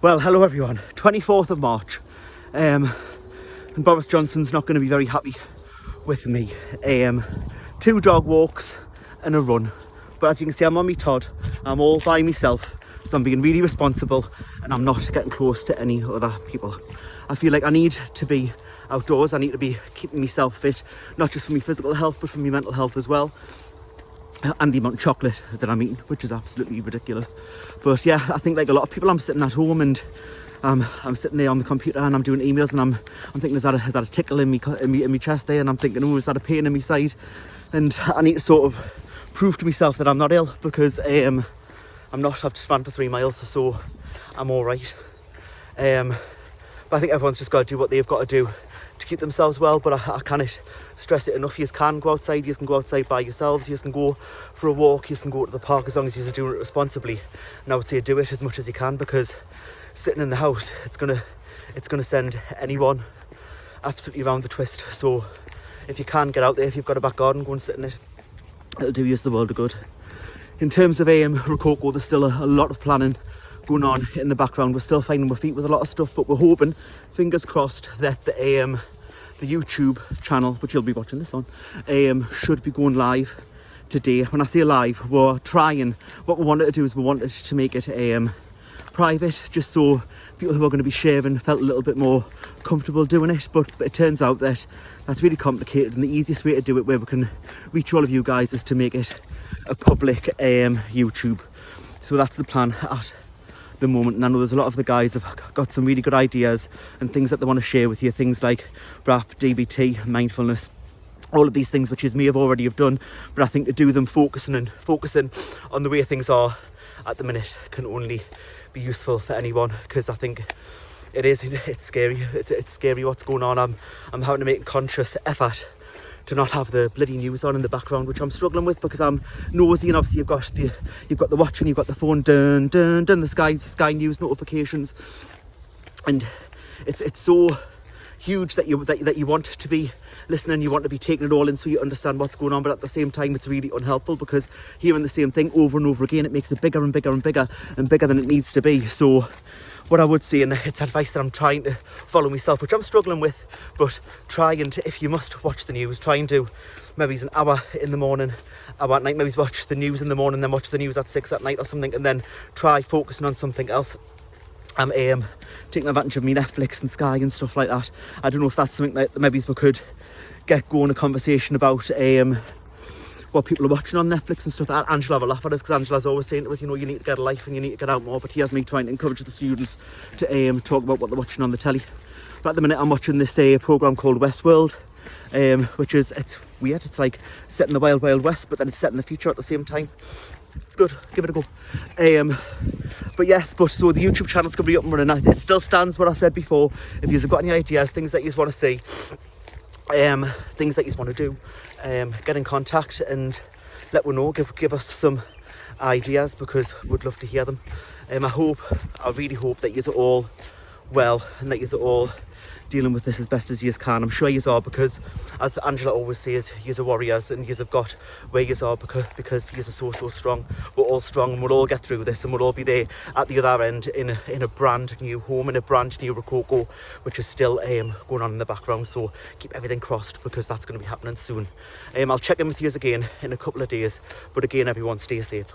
Well, hello everyone. 24th of March. And Boris Johnson's not going to be very happy with me. 2 dog walks and a run. But as you can see, I'm on me Todd. I'm all by myself. So I'm being really responsible and I'm not getting close to any other people. I feel like I need to be outdoors. I need to be keeping myself fit, not just for my physical health, but for my mental health as well. And the amount of chocolate that I'm eating, which is absolutely ridiculous. But yeah, I think like a lot of people, I'm sitting at home and I'm sitting there on the computer and I'm doing emails and I'm thinking, is that a tickle in me chest there? And I'm thinking, oh, is that a pain in my side? And I need to sort of prove to myself that I'm not ill, because I'm not. I've just ran for 3 miles, so I'm all right. But I think everyone's just got to do what they've got to do to keep themselves well. But I can't stress it enough. You can go outside. You can go outside by yourselves. You can go for a walk. You can go to the park, as long as you're doing it responsibly. And I would say do it as much as you can, because sitting in the house, it's gonna send anyone absolutely round the twist. So if you can get out there, if you've got a back garden, go and sit in it. It'll do you the world of good. In terms of Rococo, there's still a lot of planning going on in the background. We're still finding our feet with a lot of stuff, but we're hoping, fingers crossed, that the YouTube channel, which you'll be watching this on, should be going live today. When I say live, we're trying. What we wanted to do is we wanted to make it private, just so people who are going to be sharing felt a little bit more comfortable doing it. But it turns out that that's really complicated, and the easiest way to do it, where we can reach all of you guys, is to make it a public YouTube. So that's the plan at the moment. And I know there's a lot of the guys have got some really good ideas and things that they want to share with you, things like rap, DBT, mindfulness, all of these things which may have already have done, but I think to do them focusing on the way things are at the minute can only be useful for anyone, because I think it's scary. It's scary what's going on. I'm having to make a conscious effort to not have the bloody news on in the background, which I'm struggling with because I'm nosy, and obviously you've got the watch and you've got the phone, dun dun dun, the Sky News notifications, and it's so huge that you want to be listening, you want to be taking it all in so you understand what's going on, but at the same time it's really unhelpful, because hearing the same thing over and over again, it makes it bigger and bigger and bigger and bigger than it needs to be. So what I would say, and it's advice that I'm trying to follow myself, which I'm struggling with, but try and, if you must watch the news, try and do maybe an hour in the morning, hour at night, maybe watch the news in the morning, then watch the news at 6 at night or something, and then try focusing on something else. I'm taking advantage of me Netflix and Sky and stuff like that. I don't know if that's something that maybe we could get going a conversation about what people are watching on Netflix and stuff. Angela have a laugh at us, because Angela's always saying to us, you need to get a life and you need to get out more, but here's me trying to encourage the students to talk about what they're watching on the telly. But at the minute I'm watching this programme called Westworld, which is, it's weird, it's like set in the wild west, but then it's set in the future at the same time. It's good, give it a go. But so the YouTube channel's going to be up and running. It still stands what I said before. If you've got any ideas, things that you want to see, things that you want to do, get in contact and let me know. Give us some ideas, because we'd love to hear them. I really hope that you're all well and that you're all dealing with this as best as you can. I'm sure you are, because as Angela always says, you're warriors and you've got where you are because you're so strong. We're all strong and we'll all get through this, and we'll all be there at the other end in a brand new home, in a brand new Rococo, which is still going on in the background. So keep everything crossed, because that's going to be happening soon. I'll check in with you again in a couple of days, but again, everyone, stay safe.